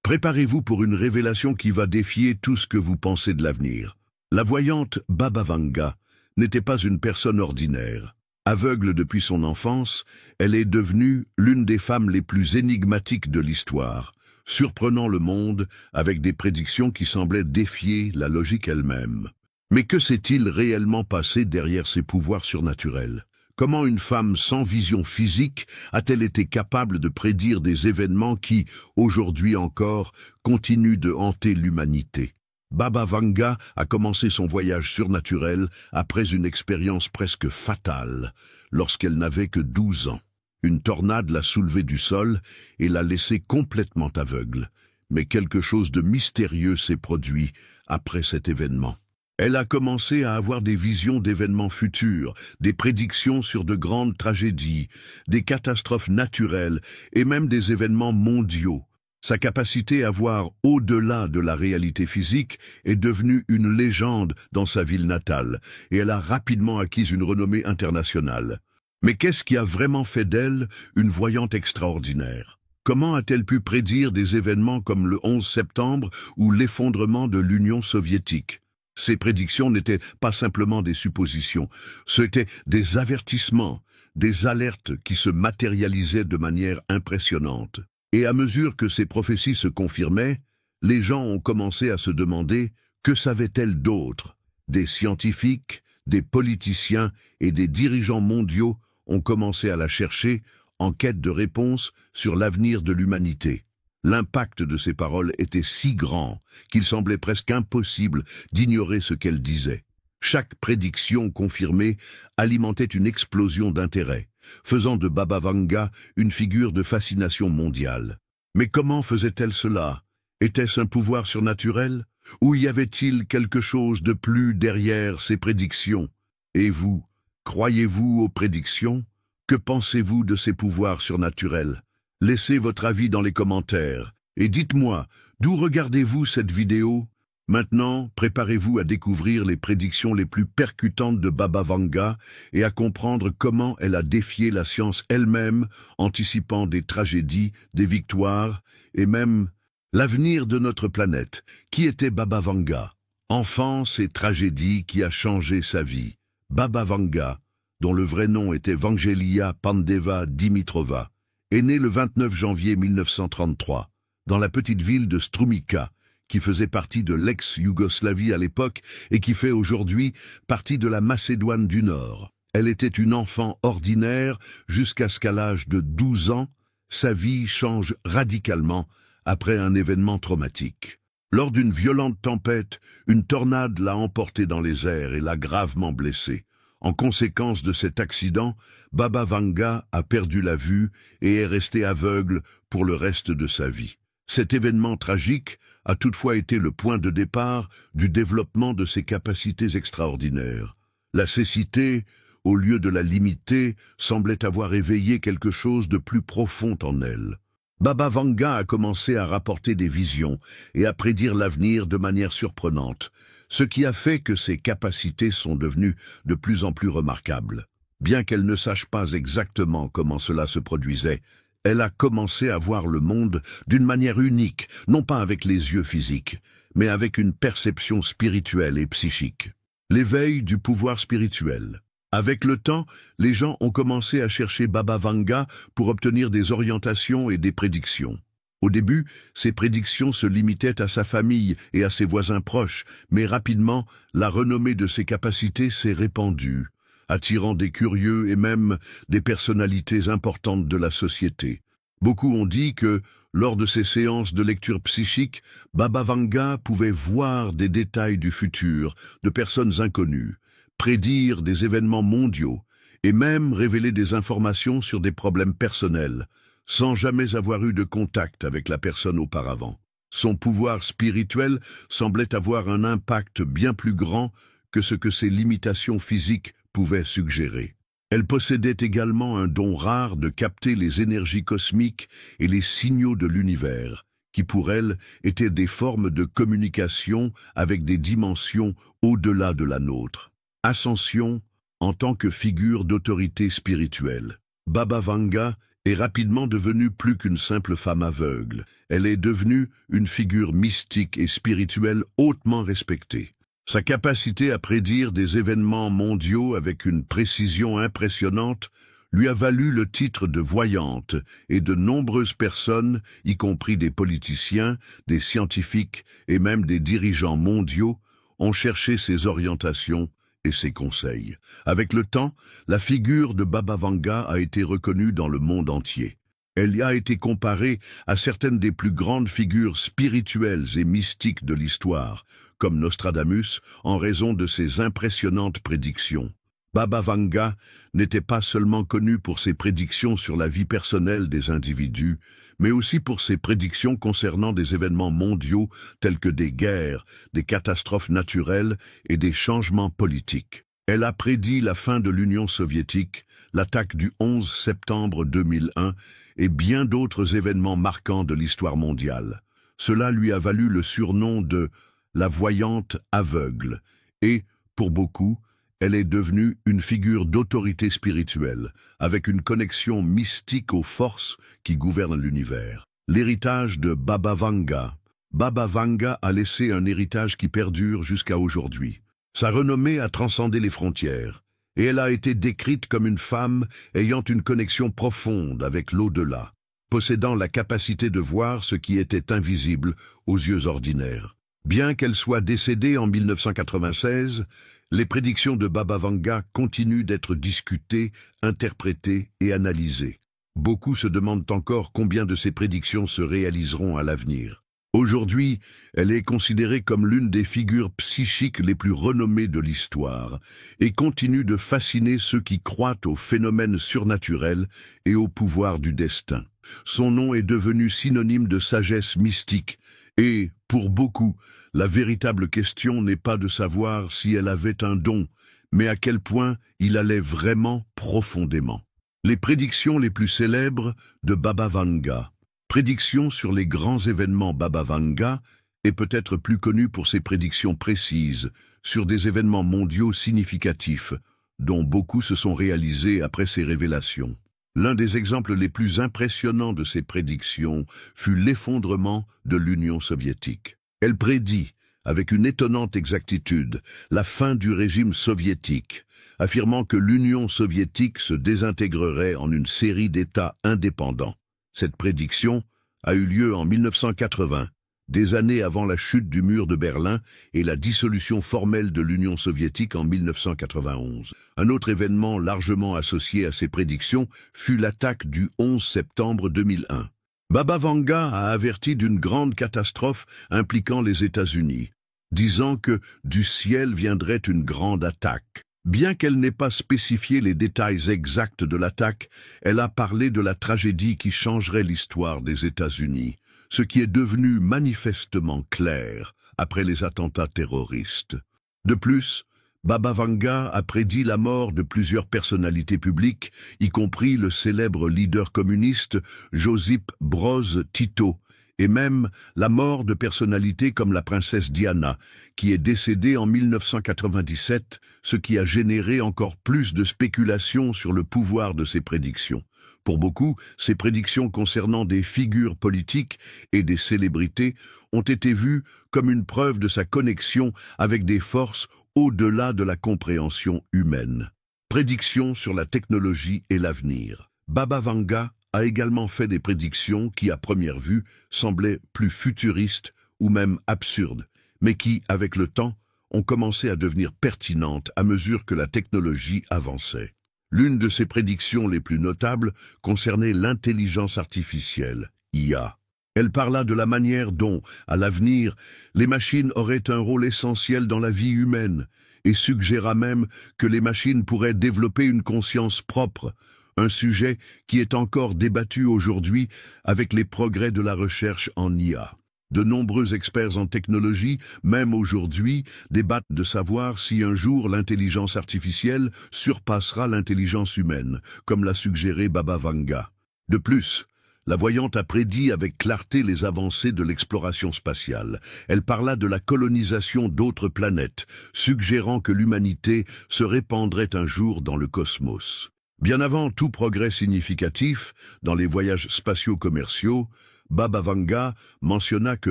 Préparez-vous pour une révélation qui va défier tout ce que vous pensez de l'avenir. La voyante Baba Vanga n'était pas une personne ordinaire. Aveugle depuis son enfance, elle est devenue l'une des femmes les plus énigmatiques de l'histoire, surprenant le monde avec des prédictions qui semblaient défier la logique elle-même. Mais que s'est-il réellement passé derrière ses pouvoirs surnaturels? Comment une femme sans vision physique a-t-elle été capable de prédire des événements qui, aujourd'hui encore, continuent de hanter l'humanité? Baba Vanga a commencé son voyage surnaturel après une expérience presque fatale, lorsqu'elle n'avait que 12 ans. Une tornade l'a soulevée du sol et l'a laissée complètement aveugle. Mais quelque chose de mystérieux s'est produit après cet événement. Elle a commencé à avoir des visions d'événements futurs, des prédictions sur de grandes tragédies, des catastrophes naturelles et même des événements mondiaux. Sa capacité à voir au-delà de la réalité physique est devenue une légende dans sa ville natale et elle a rapidement acquis une renommée internationale. Mais qu'est-ce qui a vraiment fait d'elle une voyante extraordinaire? Comment a-t-elle pu prédire des événements comme le 11 septembre ou l'effondrement de l'Union soviétique? Ces prédictions n'étaient pas simplement des suppositions, c'étaient des avertissements, des alertes qui se matérialisaient de manière impressionnante. Et à mesure que ces prophéties se confirmaient, les gens ont commencé à se demander que savaient-elles d'autres? Des scientifiques, des politiciens et des dirigeants mondiaux ont commencé à la chercher en quête de réponses sur l'avenir de l'humanité. L'impact de ces paroles était si grand qu'il semblait presque impossible d'ignorer ce qu'elles disaient. Chaque prédiction confirmée alimentait une explosion d'intérêt, faisant de Baba Vanga une figure de fascination mondiale. Mais comment faisait-elle cela? Était-ce un pouvoir surnaturel? Ou y avait-il quelque chose de plus derrière ces prédictions? Et vous, croyez-vous aux prédictions? Que pensez-vous de ces pouvoirs surnaturels? Laissez votre avis dans les commentaires et dites-moi, d'où regardez-vous cette vidéo? Maintenant, préparez-vous à découvrir les prédictions les plus percutantes de Baba Vanga et à comprendre comment elle a défié la science elle-même, anticipant des tragédies, des victoires et même l'avenir de notre planète. Qui était Baba Vanga? Enfance et tragédie qui a changé sa vie. Baba Vanga, dont le vrai nom était Vangelia Pandeva Dimitrova, est née le 29 janvier 1933, dans la petite ville de Strumica, qui faisait partie de l'ex-Yougoslavie à l'époque et qui fait aujourd'hui partie de la Macédoine du Nord. Elle était une enfant ordinaire jusqu'à ce qu'à l'âge de 12 ans, sa vie change radicalement après un événement traumatique. Lors d'une violente tempête, une tornade l'a emportée dans les airs et l'a gravement blessée. En conséquence de cet accident, Baba Vanga a perdu la vue et est resté aveugle pour le reste de sa vie. Cet événement tragique a toutefois été le point de départ du développement de ses capacités extraordinaires. La cécité, au lieu de la limiter, semblait avoir éveillé quelque chose de plus profond en elle. Baba Vanga a commencé à rapporter des visions et à prédire l'avenir de manière surprenante, ce qui a fait que ses capacités sont devenues de plus en plus remarquables. Bien qu'elle ne sache pas exactement comment cela se produisait, elle a commencé à voir le monde d'une manière unique, non pas avec les yeux physiques, mais avec une perception spirituelle et psychique. L'éveil du pouvoir spirituel. Avec le temps, les gens ont commencé à chercher Baba Vanga pour obtenir des orientations et des prédictions. Au début, ces prédictions se limitaient à sa famille et à ses voisins proches, mais rapidement, la renommée de ses capacités s'est répandue, attirant des curieux et même des personnalités importantes de la société. Beaucoup ont dit que, lors de ces séances de lecture psychique, Baba Vanga pouvait voir des détails du futur, de personnes inconnues, prédire des événements mondiaux et même révéler des informations sur des problèmes personnels, sans jamais avoir eu de contact avec la personne auparavant. Son pouvoir spirituel semblait avoir un impact bien plus grand que ce que ses limitations physiques pouvaient suggérer. Elle possédait également un don rare de capter les énergies cosmiques et les signaux de l'univers, qui pour elle étaient des formes de communication avec des dimensions au-delà de la nôtre. Ascension en tant que figure d'autorité spirituelle. Baba Vanga est rapidement devenue plus qu'une simple femme aveugle. Elle est devenue une figure mystique et spirituelle hautement respectée. Sa capacité à prédire des événements mondiaux avec une précision impressionnante lui a valu le titre de voyante, et de nombreuses personnes, y compris des politiciens, des scientifiques et même des dirigeants mondiaux, ont cherché ses orientations et ses conseils. Avec le temps, la figure de Baba Vanga a été reconnue dans le monde entier. Elle y a été comparée à certaines des plus grandes figures spirituelles et mystiques de l'histoire, comme Nostradamus, en raison de ses impressionnantes prédictions. Baba Vanga n'était pas seulement connu pour ses prédictions sur la vie personnelle des individus, mais aussi pour ses prédictions concernant des événements mondiaux tels que des guerres, des catastrophes naturelles et des changements politiques. Elle a prédit la fin de l'Union soviétique, l'attaque du 11 septembre 2001 et bien d'autres événements marquants de l'histoire mondiale. Cela lui a valu le surnom de « la voyante aveugle » et, pour beaucoup, elle est devenue une figure d'autorité spirituelle, avec une connexion mystique aux forces qui gouvernent l'univers. L'héritage de Baba Vanga. Baba Vanga a laissé un héritage qui perdure jusqu'à aujourd'hui. Sa renommée a transcendé les frontières, et elle a été décrite comme une femme ayant une connexion profonde avec l'au-delà, possédant la capacité de voir ce qui était invisible aux yeux ordinaires. Bien qu'elle soit décédée en 1996, les prédictions de Baba Vanga continuent d'être discutées, interprétées et analysées. Beaucoup se demandent encore combien de ces prédictions se réaliseront à l'avenir. Aujourd'hui, elle est considérée comme l'une des figures psychiques les plus renommées de l'histoire et continue de fasciner ceux qui croient aux phénomènes surnaturels et au pouvoir du destin. Son nom est devenu synonyme de sagesse mystique et, pour beaucoup, la véritable question n'est pas de savoir si elle avait un don, mais à quel point il allait vraiment profondément. Les prédictions les plus célèbres de Baba Vanga. Prédictions sur les grands événements. Baba Vanga est peut-être plus connu pour ses prédictions précises sur des événements mondiaux significatifs, dont beaucoup se sont réalisés après ses révélations. L'un des exemples les plus impressionnants de ces prédictions fut l'effondrement de l'Union soviétique. Elle prédit, avec une étonnante exactitude, la fin du régime soviétique, affirmant que l'Union soviétique se désintégrerait en une série d'États indépendants. Cette prédiction a eu lieu en 1980, des années avant la chute du mur de Berlin et la dissolution formelle de l'Union soviétique en 1991. Un autre événement largement associé à ces prédictions fut l'attaque du 11 septembre 2001. Baba Vanga a averti d'une grande catastrophe impliquant les États-Unis, disant que du ciel viendrait une grande attaque. Bien qu'elle n'ait pas spécifié les détails exacts de l'attaque, elle a parlé de la tragédie qui changerait l'histoire des États-Unis, ce qui est devenu manifestement clair après les attentats terroristes. De plus, Baba Vanga a prédit la mort de plusieurs personnalités publiques, y compris le célèbre leader communiste Josip Broz Tito, et même la mort de personnalités comme la princesse Diana, qui est décédée en 1997, ce qui a généré encore plus de spéculations sur le pouvoir de ces prédictions. Pour beaucoup, ces prédictions concernant des figures politiques et des célébrités ont été vues comme une preuve de sa connexion avec des forces au-delà de la compréhension humaine. Prédictions sur la technologie et l'avenir. Baba Vanga a également fait des prédictions qui, à première vue, semblaient plus futuristes ou même absurdes, mais qui, avec le temps, ont commencé à devenir pertinentes à mesure que la technologie avançait. L'une de ses prédictions les plus notables concernait l'intelligence artificielle, IA. Elle parla de la manière dont, à l'avenir, les machines auraient un rôle essentiel dans la vie humaine et suggéra même que les machines pourraient développer une conscience propre, un sujet qui est encore débattu aujourd'hui avec les progrès de la recherche en IA. De nombreux experts en technologie, même aujourd'hui, débattent de savoir si un jour l'intelligence artificielle surpassera l'intelligence humaine, comme l'a suggéré Baba Vanga. De plus, la voyante a prédit avec clarté les avancées de l'exploration spatiale. Elle parla de la colonisation d'autres planètes, suggérant que l'humanité se répandrait un jour dans le cosmos. Bien avant tout progrès significatif dans les voyages spatiaux commerciaux, Baba Vanga mentionna que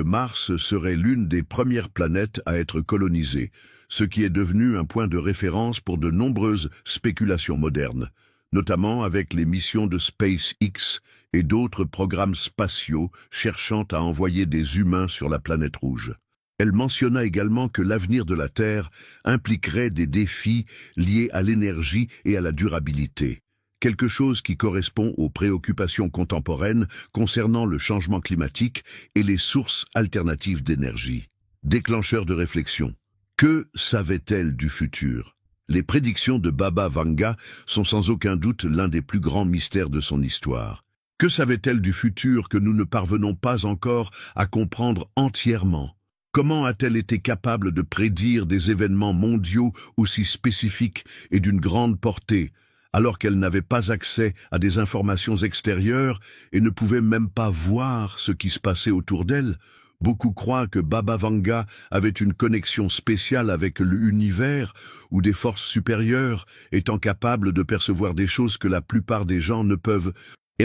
Mars serait l'une des premières planètes à être colonisée, ce qui est devenu un point de référence pour de nombreuses spéculations modernes, notamment avec les missions de SpaceX et d'autres programmes spatiaux cherchant à envoyer des humains sur la planète rouge. Elle mentionna également que l'avenir de la Terre impliquerait des défis liés à l'énergie et à la durabilité, quelque chose qui correspond aux préoccupations contemporaines concernant le changement climatique et les sources alternatives d'énergie. Déclencheur de réflexion. Que savait-elle du futur? Les prédictions de Baba Vanga sont sans aucun doute l'un des plus grands mystères de son histoire. Que savait-elle du futur que nous ne parvenons pas encore à comprendre entièrement? Comment a-t-elle été capable de prédire des événements mondiaux aussi spécifiques et d'une grande portée, alors qu'elle n'avait pas accès à des informations extérieures et ne pouvait même pas voir ce qui se passait autour d'elle? Beaucoup croient que Baba Vanga avait une connexion spéciale avec l'univers ou des forces supérieures, étant capable de percevoir des choses que la plupart des gens ne peuvent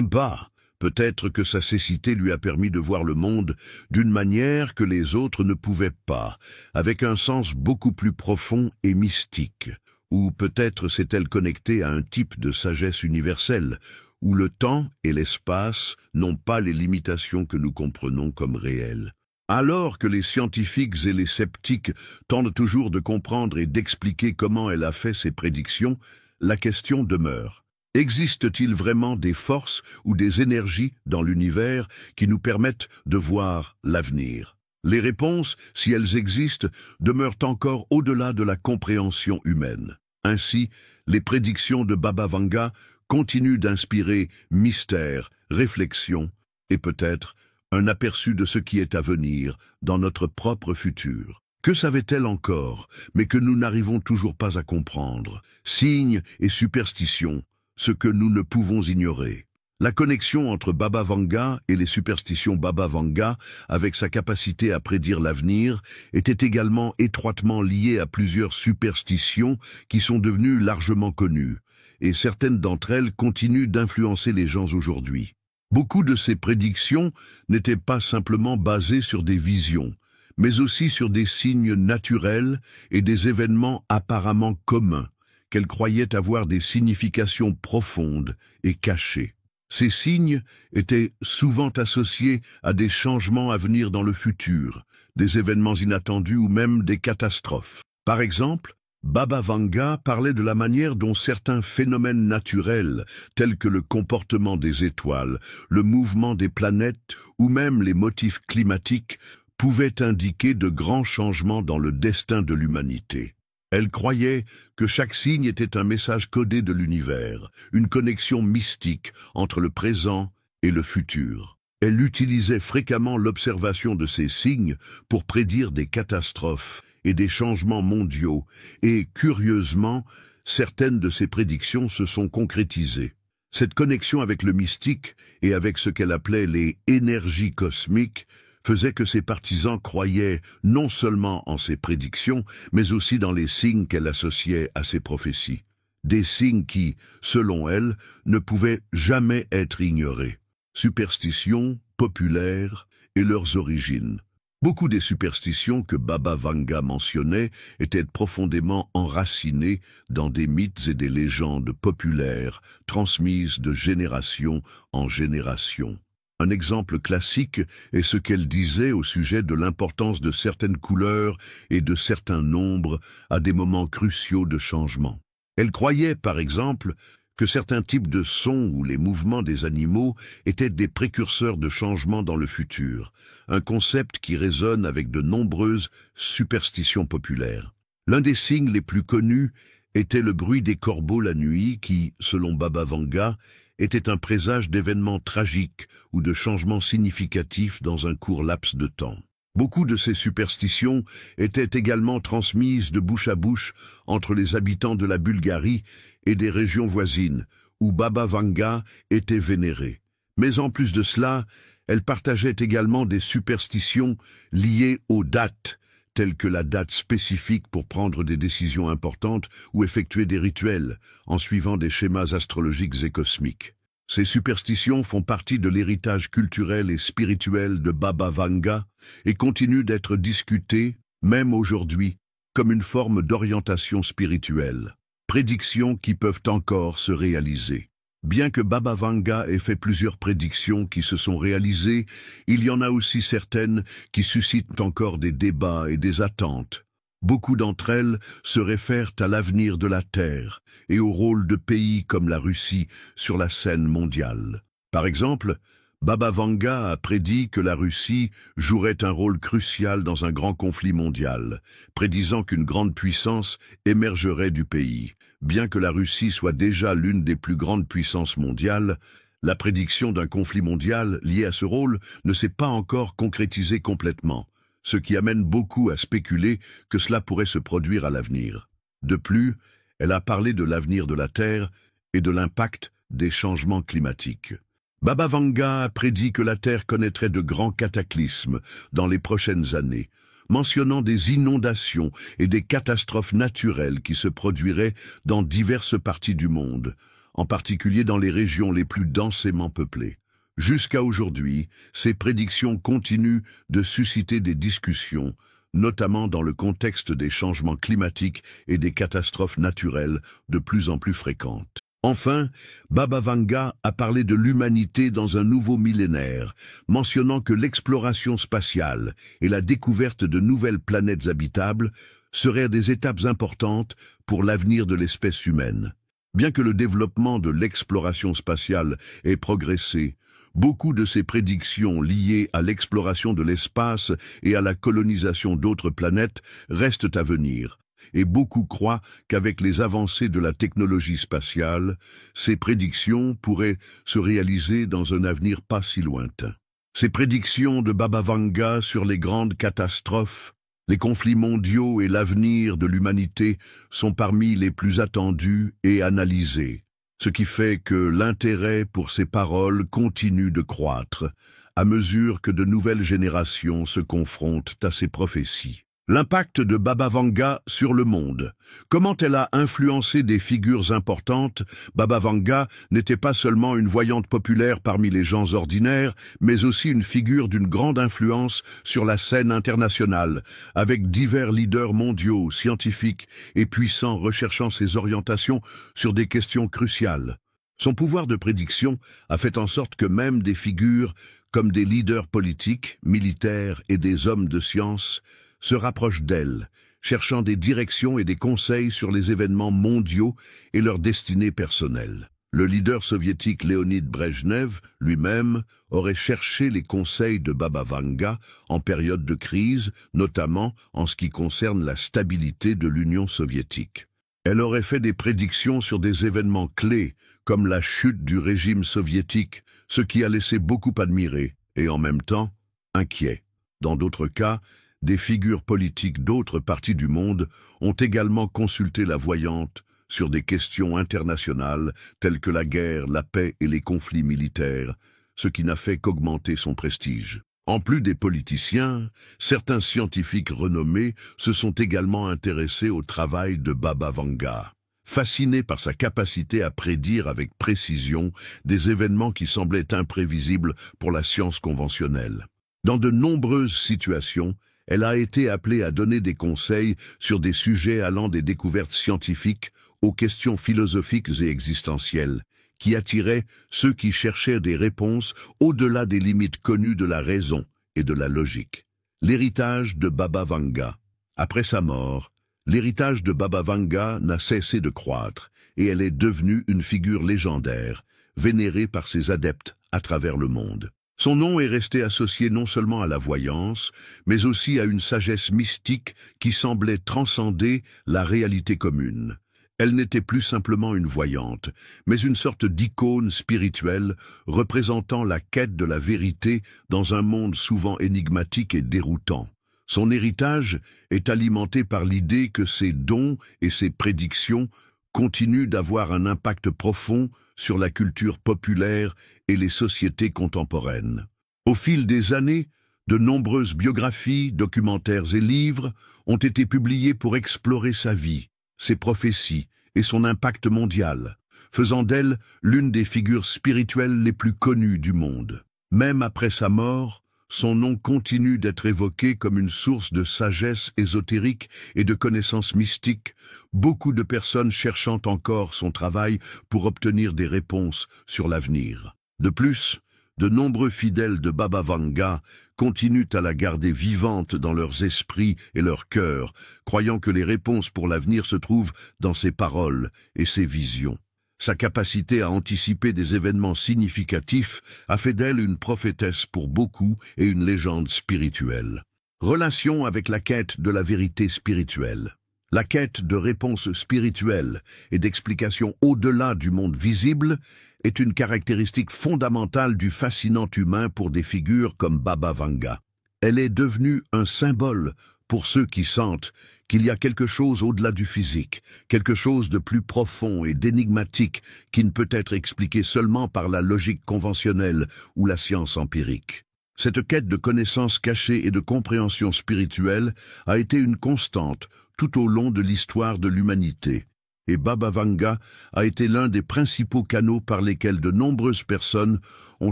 pas. Peut-être que sa cécité lui a permis de voir le monde d'une manière que les autres ne pouvaient pas, avec un sens beaucoup plus profond et mystique. Ou peut-être s'est-elle connectée à un type de sagesse universelle, où le temps et l'espace n'ont pas les limitations que nous comprenons comme réelles. Alors que les scientifiques et les sceptiques tentent toujours de comprendre et d'expliquer comment elle a fait ses prédictions, la question demeure. Existe-t-il vraiment des forces ou des énergies dans l'univers qui nous permettent de voir l'avenir? Les réponses, si elles existent, demeurent encore au-delà de la compréhension humaine. Ainsi, les prédictions de Baba Vanga continuent d'inspirer mystère, réflexion et peut-être un aperçu de ce qui est à venir dans notre propre futur. Que savait-elle encore, mais que nous n'arrivons toujours pas à comprendre? Signes et superstitions, ce que nous ne pouvons ignorer. La connexion entre Baba Vanga et les superstitions Baba Vanga, avec sa capacité à prédire l'avenir, était également étroitement liée à plusieurs superstitions qui sont devenues largement connues, et certaines d'entre elles continuent d'influencer les gens aujourd'hui. Beaucoup de ces prédictions n'étaient pas simplement basées sur des visions, mais aussi sur des signes naturels et des événements apparemment communs, qu'elle croyait avoir des significations profondes et cachées. Ces signes étaient souvent associés à des changements à venir dans le futur, des événements inattendus ou même des catastrophes. Par exemple, Baba Vanga parlait de la manière dont certains phénomènes naturels, tels que le comportement des étoiles, le mouvement des planètes ou même les motifs climatiques, pouvaient indiquer de grands changements dans le destin de l'humanité. Elle croyait que chaque signe était un message codé de l'univers, une connexion mystique entre le présent et le futur. Elle utilisait fréquemment l'observation de ces signes pour prédire des catastrophes et des changements mondiaux, et curieusement, certaines de ces prédictions se sont concrétisées. Cette connexion avec le mystique et avec ce qu'elle appelait les énergies cosmiques faisait que ses partisans croyaient non seulement en ses prédictions, mais aussi dans les signes qu'elle associait à ses prophéties. Des signes qui, selon elle, ne pouvaient jamais être ignorés. Superstitions, populaires et leurs origines. Beaucoup des superstitions que Baba Vanga mentionnait étaient profondément enracinées dans des mythes et des légendes populaires transmises de génération en génération. Un exemple classique est ce qu'elle disait au sujet de l'importance de certaines couleurs et de certains nombres à des moments cruciaux de changement. Elle croyait, par exemple, que certains types de sons ou les mouvements des animaux étaient des précurseurs de changements dans le futur, un concept qui résonne avec de nombreuses superstitions populaires. L'un des signes les plus connus était le bruit des corbeaux la nuit qui, selon Baba Vanga, était un présage d'événements tragiques ou de changements significatifs dans un court laps de temps. Beaucoup de ces superstitions étaient également transmises de bouche à bouche entre les habitants de la Bulgarie et des régions voisines, où Baba Vanga était vénéré. Mais en plus de cela, elle partageait également des superstitions liées aux dates, telles que la date spécifique pour prendre des décisions importantes ou effectuer des rituels, en suivant des schémas astrologiques et cosmiques. Ces superstitions font partie de l'héritage culturel et spirituel de Baba Vanga et continuent d'être discutées, même aujourd'hui, comme une forme d'orientation spirituelle. Prédictions qui peuvent encore se réaliser. Bien que Baba Vanga ait fait plusieurs prédictions qui se sont réalisées, il y en a aussi certaines qui suscitent encore des débats et des attentes. Beaucoup d'entre elles se réfèrent à l'avenir de la Terre et au rôle de pays comme la Russie sur la scène mondiale. Par exemple, Baba Vanga a prédit que la Russie jouerait un rôle crucial dans un grand conflit mondial, prédisant qu'une grande puissance émergerait du pays. Bien que la Russie soit déjà l'une des plus grandes puissances mondiales, la prédiction d'un conflit mondial lié à ce rôle ne s'est pas encore concrétisée complètement, ce qui amène beaucoup à spéculer que cela pourrait se produire à l'avenir. De plus, elle a parlé de l'avenir de la Terre et de l'impact des changements climatiques. Baba Vanga a prédit que la Terre connaîtrait de grands cataclysmes dans les prochaines années, mentionnant des inondations et des catastrophes naturelles qui se produiraient dans diverses parties du monde, en particulier dans les régions les plus densément peuplées. Jusqu'à aujourd'hui, ces prédictions continuent de susciter des discussions, notamment dans le contexte des changements climatiques et des catastrophes naturelles de plus en plus fréquentes. Enfin, Baba Vanga a parlé de l'humanité dans un nouveau millénaire, mentionnant que l'exploration spatiale et la découverte de nouvelles planètes habitables seraient des étapes importantes pour l'avenir de l'espèce humaine. Bien que le développement de l'exploration spatiale ait progressé, beaucoup de ces prédictions liées à l'exploration de l'espace et à la colonisation d'autres planètes restent à venir. Et beaucoup croient qu'avec les avancées de la technologie spatiale, ces prédictions pourraient se réaliser dans un avenir pas si lointain. Ces prédictions de Baba Vanga sur les grandes catastrophes, les conflits mondiaux et l'avenir de l'humanité sont parmi les plus attendues et analysées, ce qui fait que l'intérêt pour ces paroles continue de croître à mesure que de nouvelles générations se confrontent à ces prophéties. L'impact de Baba Vanga sur le monde. Comment elle a influencé des figures importantes, Baba Vanga n'était pas seulement une voyante populaire parmi les gens ordinaires, mais aussi une figure d'une grande influence sur la scène internationale, avec divers leaders mondiaux, scientifiques et puissants recherchant ses orientations sur des questions cruciales. Son pouvoir de prédiction a fait en sorte que même des figures comme des leaders politiques, militaires et des hommes de science se rapprochent d'elle, cherchant des directions et des conseils sur les événements mondiaux et leur destinée personnelle. Le leader soviétique Léonid Brejnev, lui-même, aurait cherché les conseils de Baba Vanga en période de crise, notamment en ce qui concerne la stabilité de l'Union soviétique. Elle aurait fait des prédictions sur des événements clés, comme la chute du régime soviétique, ce qui a laissé beaucoup admirer, et en même temps, inquiet. Dans d'autres cas, des figures politiques d'autres parties du monde ont également consulté la voyante sur des questions internationales telles que la guerre, la paix et les conflits militaires, ce qui n'a fait qu'augmenter son prestige. En plus des politiciens, certains scientifiques renommés se sont également intéressés au travail de Baba Vanga, fascinés par sa capacité à prédire avec précision des événements qui semblaient imprévisibles pour la science conventionnelle. Dans de nombreuses situations, elle a été appelée à donner des conseils sur des sujets allant des découvertes scientifiques aux questions philosophiques et existentielles, qui attiraient ceux qui cherchaient des réponses au-delà des limites connues de la raison et de la logique. L'héritage de Baba Vanga. Après sa mort, l'héritage de Baba Vanga n'a cessé de croître et elle est devenue une figure légendaire, vénérée par ses adeptes à travers le monde. Son nom est resté associé non seulement à la voyance, mais aussi à une sagesse mystique qui semblait transcender la réalité commune. Elle n'était plus simplement une voyante, mais une sorte d'icône spirituelle représentant la quête de la vérité dans un monde souvent énigmatique et déroutant. Son héritage est alimenté par l'idée que ses dons et ses prédictions continuent d'avoir un impact profond sur la culture populaire et les sociétés contemporaines. Au fil des années, De nombreuses biographies, documentaires et livres ont été publiés pour explorer sa vie, ses prophéties et son impact mondial, faisant d'elle l'une des figures spirituelles les plus connues du monde. Même après sa mort, son nom continue d'être évoqué comme une source de sagesse ésotérique et de connaissances mystiques, beaucoup de personnes cherchant encore son travail pour obtenir des réponses sur l'avenir. De plus, de nombreux fidèles de Baba Vanga continuent à la garder vivante dans leurs esprits et leurs cœurs, croyant que les réponses pour l'avenir se trouvent dans ses paroles et ses visions. Sa capacité à anticiper des événements significatifs a fait d'elle une prophétesse pour beaucoup et une légende spirituelle. Relation avec la quête de la vérité spirituelle. La quête de réponses spirituelles et d'explications au-delà du monde visible est une caractéristique fondamentale du fascinant humain pour des figures comme Baba Vanga. Elle est devenue un symbole pour ceux qui sentent qu'il y a quelque chose au-delà du physique, quelque chose de plus profond et d'énigmatique qui ne peut être expliqué seulement par la logique conventionnelle ou la science empirique. Cette quête de connaissances cachées et de compréhension spirituelle a été une constante tout au long de l'histoire de l'humanité. Et Baba Vanga a été l'un des principaux canaux par lesquels de nombreuses personnes ont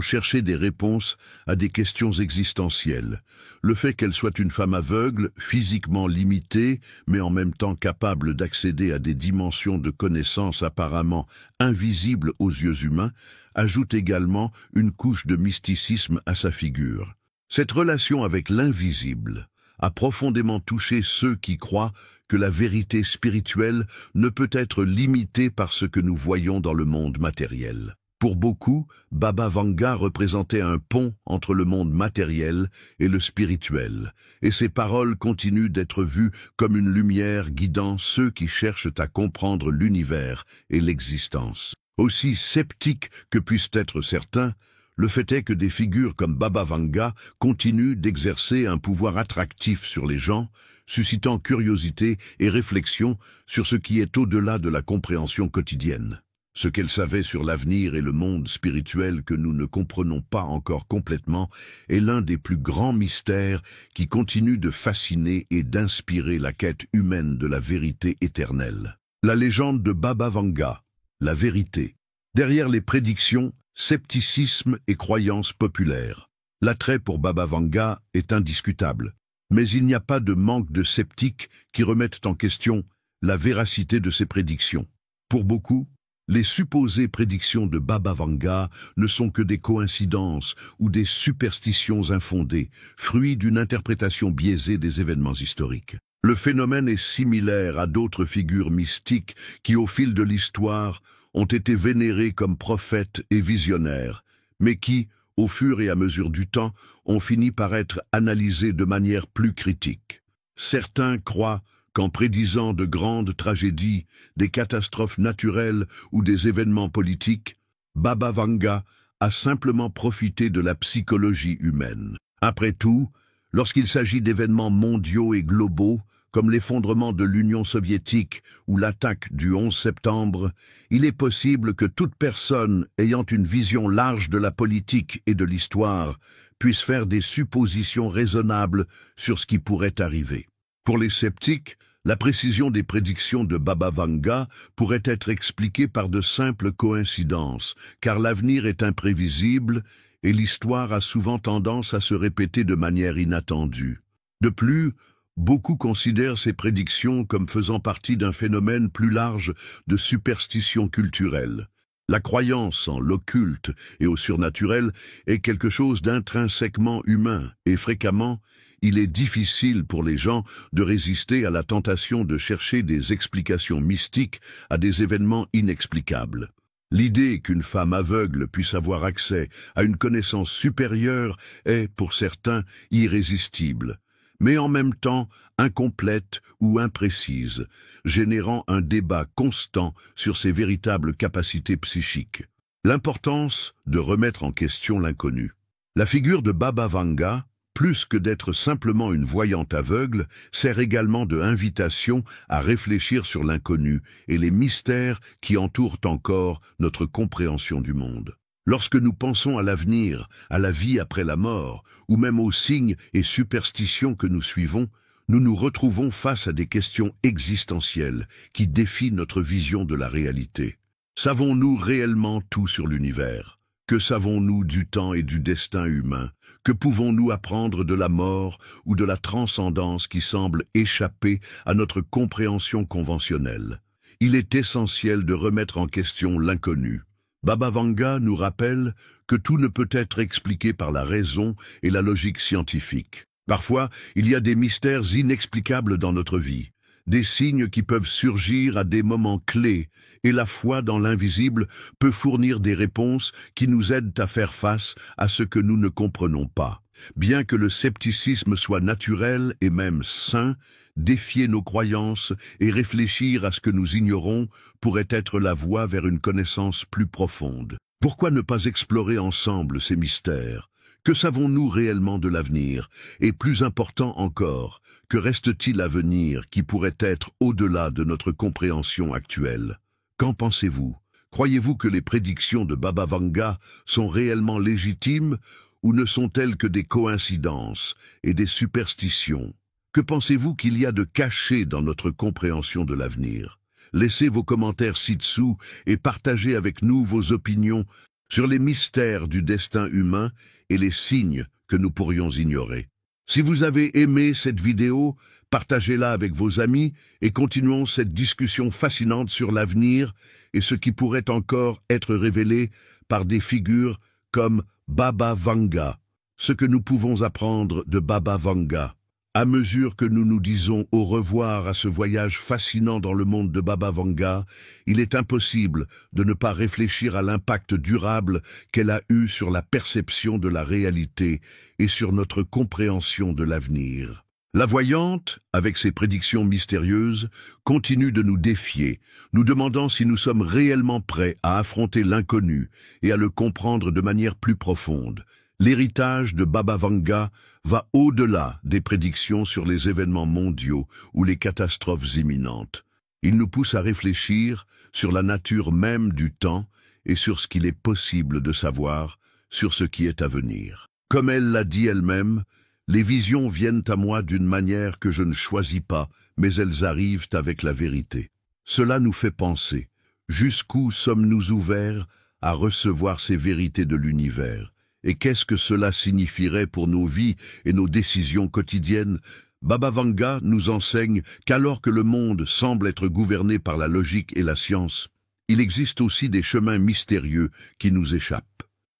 cherché des réponses à des questions existentielles. Le fait qu'elle soit une femme aveugle, physiquement limitée, mais en même temps capable d'accéder à des dimensions de connaissances apparemment invisibles aux yeux humains, ajoute également une couche de mysticisme à sa figure. Cette relation avec l'invisible a profondément touché ceux qui croient que la vérité spirituelle ne peut être limitée par ce que nous voyons dans le monde matériel. Pour beaucoup, Baba Vanga représentait un pont entre le monde matériel et le spirituel, et ses paroles continuent d'être vues comme une lumière guidant ceux qui cherchent à comprendre l'univers et l'existence. Aussi sceptiques que puissent être certains, le fait est que des figures comme Baba Vanga continuent d'exercer un pouvoir attractif sur les gens, suscitant curiosité et réflexion sur ce qui est au-delà de la compréhension quotidienne. Ce qu'elle savait sur l'avenir et le monde spirituel que nous ne comprenons pas encore complètement est l'un des plus grands mystères qui continue de fasciner et d'inspirer la quête humaine de la vérité éternelle. La légende de Baba Vanga, la vérité. Derrière les prédictions, scepticisme et croyances populaires. L'attrait pour Baba Vanga est indiscutable, mais il n'y a pas de manque de sceptiques qui remettent en question la véracité de ces prédictions. Pour beaucoup, les supposées prédictions de Baba Vanga ne sont que des coïncidences ou des superstitions infondées, fruits d'une interprétation biaisée des événements historiques. Le phénomène est similaire à d'autres figures mystiques qui, au fil de l'histoire, ont été vénérés comme prophètes et visionnaires, mais qui, au fur et à mesure du temps, ont fini par être analysés de manière plus critique. Certains croient qu'en prédisant de grandes tragédies, des catastrophes naturelles ou des événements politiques, Baba Vanga a simplement profité de la psychologie humaine. Après tout, lorsqu'il s'agit d'événements mondiaux et globaux, comme l'effondrement de l'Union soviétique ou l'attaque du 11 septembre, il est possible que toute personne ayant une vision large de la politique et de l'histoire puisse faire des suppositions raisonnables sur ce qui pourrait arriver. Pour les sceptiques, la précision des prédictions de Baba Vanga pourrait être expliquée par de simples coïncidences, car l'avenir est imprévisible et l'histoire a souvent tendance à se répéter de manière inattendue. De plus, beaucoup considèrent ces prédictions comme faisant partie d'un phénomène plus large de superstition culturelle. La croyance en l'occulte et au surnaturel est quelque chose d'intrinsèquement humain et fréquemment, il est difficile pour les gens de résister à la tentation de chercher des explications mystiques à des événements inexplicables. L'idée qu'une femme aveugle puisse avoir accès à une connaissance supérieure est, pour certains, irrésistible, mais en même temps incomplète ou imprécise, générant un débat constant sur ses véritables capacités psychiques. L'importance de remettre en question l'inconnu. La figure de Baba Vanga, plus que d'être simplement une voyante aveugle, sert également d'invitation à réfléchir sur l'inconnu et les mystères qui entourent encore notre compréhension du monde. Lorsque nous pensons à l'avenir, à la vie après la mort, ou même aux signes et superstitions que nous suivons, nous nous retrouvons face à des questions existentielles qui défient notre vision de la réalité. Savons-nous réellement tout sur l'univers? Que savons-nous du temps et du destin humain? Que pouvons-nous apprendre de la mort ou de la transcendance qui semble échapper à notre compréhension conventionnelle? Il est essentiel de remettre en question l'inconnu. Baba Vanga nous rappelle que tout ne peut être expliqué par la raison et la logique scientifique. Parfois, il y a des mystères inexplicables dans notre vie, des signes qui peuvent surgir à des moments clés, et la foi dans l'invisible peut fournir des réponses qui nous aident à faire face à ce que nous ne comprenons pas. Bien que le scepticisme soit naturel et même sain, défier nos croyances et réfléchir à ce que nous ignorons pourrait être la voie vers une connaissance plus profonde. Pourquoi ne pas explorer ensemble ces mystères? Que savons-nous réellement de l'avenir? Et plus important encore, que reste-t-il à venir qui pourrait être au-delà de notre compréhension actuelle? Qu'en pensez-vous? Croyez-vous que les prédictions de Baba Vanga sont réellement légitimes ou ne sont-elles que des coïncidences et des superstitions? Que pensez-vous qu'il y a de caché dans notre compréhension de l'avenir? Laissez vos commentaires ci-dessous et partagez avec nous vos opinions sur les mystères du destin humain et les signes que nous pourrions ignorer. Si vous avez aimé cette vidéo, partagez-la avec vos amis et continuons cette discussion fascinante sur l'avenir et ce qui pourrait encore être révélé par des figures comme Baba Vanga. Ce que nous pouvons apprendre de Baba Vanga. À mesure que nous nous disons au revoir à ce voyage fascinant dans le monde de Baba Vanga, il est impossible de ne pas réfléchir à l'impact durable qu'elle a eu sur la perception de la réalité et sur notre compréhension de l'avenir. La voyante, avec ses prédictions mystérieuses, continue de nous défier, nous demandant si nous sommes réellement prêts à affronter l'inconnu et à le comprendre de manière plus profonde. L'héritage de Baba Vanga va au-delà des prédictions sur les événements mondiaux ou les catastrophes imminentes. Il nous pousse à réfléchir sur la nature même du temps et sur ce qu'il est possible de savoir sur ce qui est à venir. Comme elle l'a dit elle-même, les visions viennent à moi d'une manière que je ne choisis pas, mais elles arrivent avec la vérité. Cela nous fait penser, jusqu'où sommes-nous ouverts à recevoir ces vérités de l'univers? Et qu'est-ce que cela signifierait pour nos vies et nos décisions quotidiennes? Baba Vanga nous enseigne qu'alors que le monde semble être gouverné par la logique et la science, il existe aussi des chemins mystérieux qui nous échappent.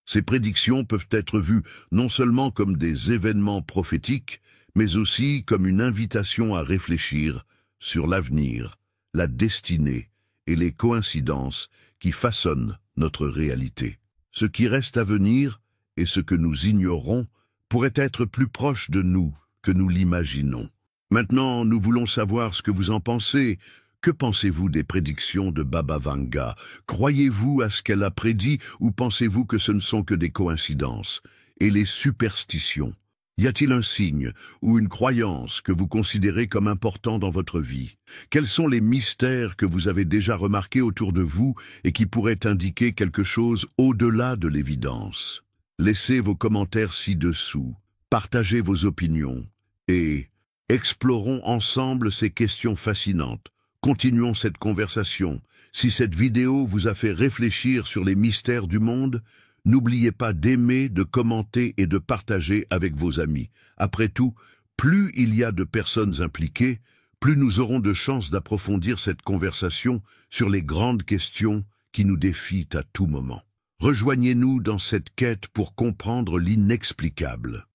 Ces prédictions peuvent être vues non seulement comme des événements prophétiques, mais aussi comme une invitation à réfléchir sur l'avenir, la destinée et les coïncidences qui façonnent notre réalité. Ce qui reste à venir et ce que nous ignorons pourrait être plus proche de nous que nous l'imaginons. Maintenant, nous voulons savoir ce que vous en pensez. Que pensez-vous des prédictions de Baba Vanga? Croyez-vous à ce qu'elle a prédit ou pensez-vous que ce ne sont que des coïncidences? Et les superstitions? Y a-t-il un signe ou une croyance que vous considérez comme important dans votre vie? Quels sont les mystères que vous avez déjà remarqués autour de vous et qui pourraient indiquer quelque chose au-delà de l'évidence? Laissez vos commentaires ci-dessous, partagez vos opinions et explorons ensemble ces questions fascinantes. Continuons cette conversation. Si cette vidéo vous a fait réfléchir sur les mystères du monde, n'oubliez pas d'aimer, de commenter et de partager avec vos amis. Après tout, plus il y a de personnes impliquées, plus nous aurons de chances d'approfondir cette conversation sur les grandes questions qui nous défient à tout moment. Rejoignez-nous dans cette quête pour comprendre l'inexplicable.